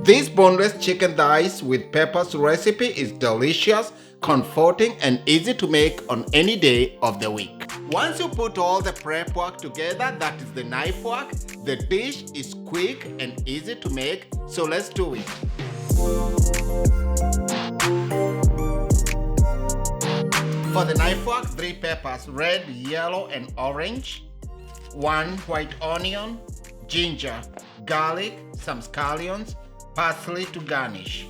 This boneless chicken thighs with peppers recipe is delicious, comforting, and easy to make on any day of the week. Once you put all the prep work together, that is the knife work, the dish is quick and easy to make, so let's do it. For the knife work, 3 peppers, red, yellow, and orange, 1 white onion, ginger, garlic, some scallions, parsley to garnish.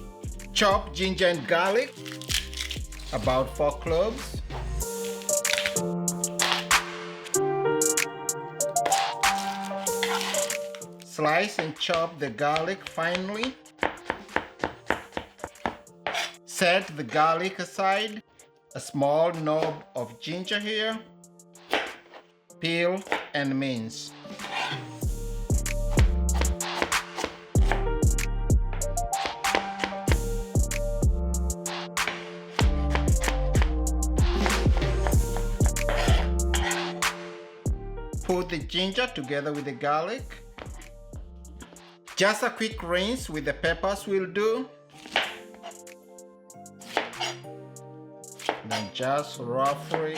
Chop ginger and garlic, about 4 cloves. Slice and chop the garlic finely. Set the garlic aside. A small knob of ginger here. Peel and mince. Put the ginger together with the garlic. Just a quick rinse with the peppers will do. Then just roughly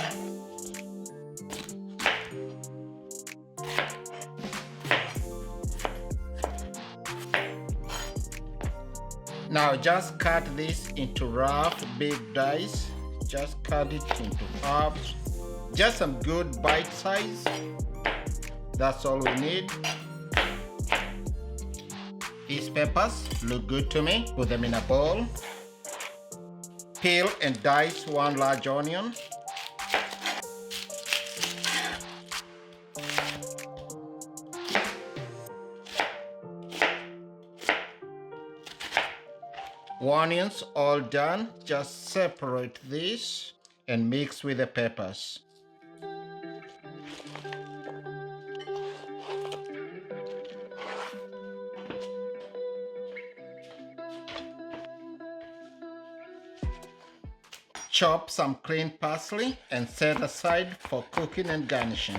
now just cut this into rough big dice. Just cut it into halves. Just some good bite size. That's all we need. These peppers look good to me. Put them in a bowl. Peel and dice 1 large onion. Onions all done. Just separate this and mix with the peppers. Chop some clean parsley and set aside for cooking and garnishing.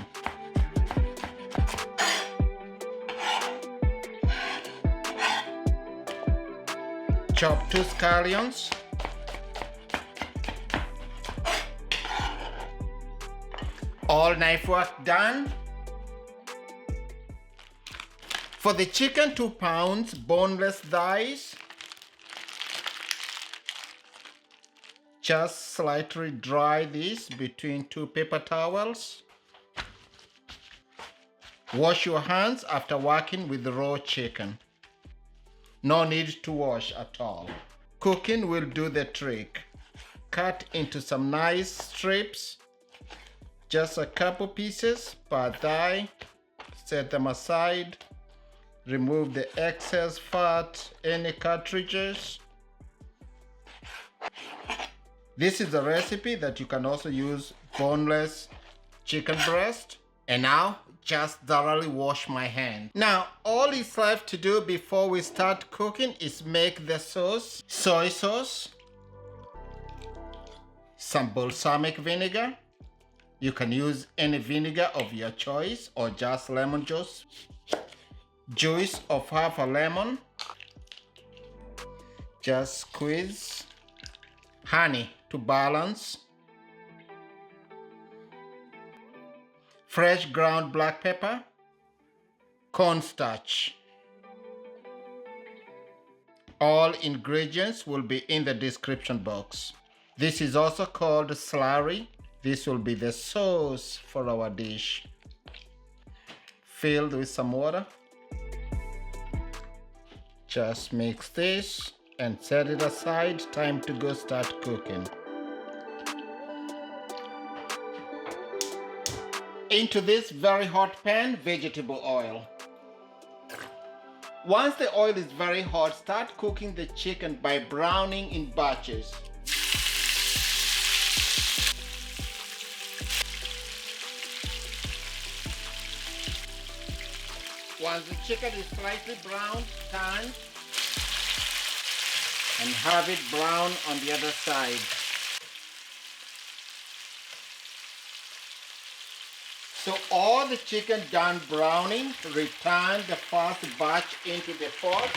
Chop 2 scallions. All knife work done. For the chicken, 2 pounds boneless thighs. Just slightly dry this between 2 paper towels. Wash your hands after working with the raw chicken. No need to wash at all. Cooking will do the trick. Cut into some nice strips. Just a couple pieces per thigh. Set them aside. Remove the excess fat, any cartridges. This is a recipe that you can also use boneless chicken breast. And now, just thoroughly wash my hand. Now, all is left to do before we start cooking is make the sauce. Soy sauce. Some balsamic vinegar. You can use any vinegar of your choice or just lemon juice. Juice of half a lemon. Just squeeze. Honey to balance. Fresh ground black pepper. Cornstarch. All ingredients will be in the description box. This is also called slurry. This will be the sauce for our dish. Filled with some water. Just mix this and set it aside. Time to go start cooking. Into this very hot pan, vegetable oil. Once the oil is very hot, start cooking the chicken by browning in batches. Once the chicken is slightly browned, turn and have it brown on the other side. So all the chicken done browning, return the first batch into the pot.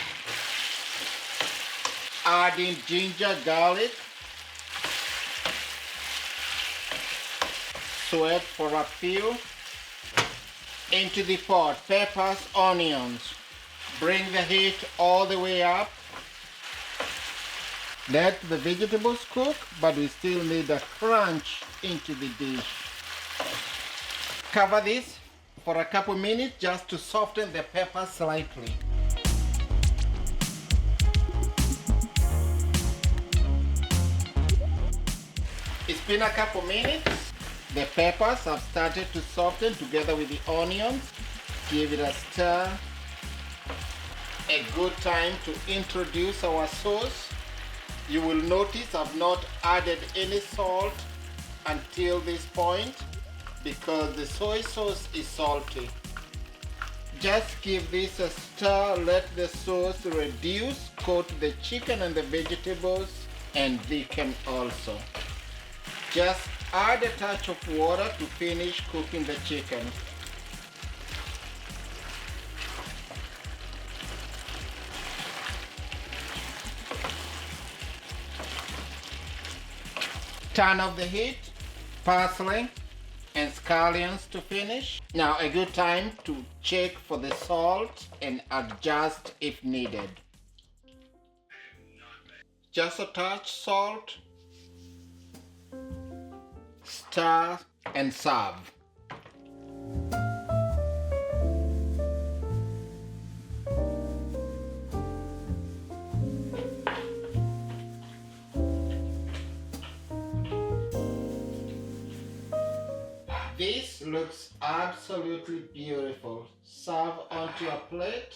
Adding ginger, garlic. Sweat for a few. Into the pot, peppers, onions. Bring the heat all the way up. Let the vegetables cook, but we still need a crunch into the dish. Cover this for a couple minutes just to soften the pepper slightly. It's been a couple minutes. The peppers have started to soften together with the onions. Give it a stir. A good time to introduce our sauce. You will notice I've not added any salt until this point because the soy sauce is salty. Just give this a stir, let the sauce reduce, coat the chicken and the vegetables, and thicken also. Just add a touch of water to finish cooking the chicken. Turn off the heat, parsley and scallions to finish. Now a good time to check for the salt and adjust if needed. Just a touch salt. Stir and serve. This looks absolutely beautiful. Serve onto a plate.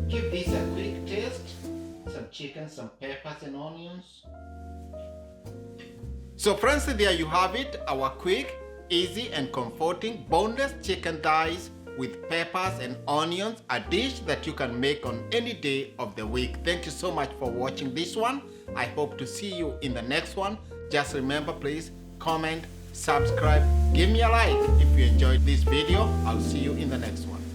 Give this a quick taste. Some chicken, some peppers and onions. So friends, there you have it, our quick, easy and comforting boneless chicken thighs with peppers and onions, a dish that you can make on any day of the week. Thank you so much for watching this one. I hope to see you in the next one. Just remember, please comment, subscribe, give me a like if you enjoyed this video. I'll see you in the next one.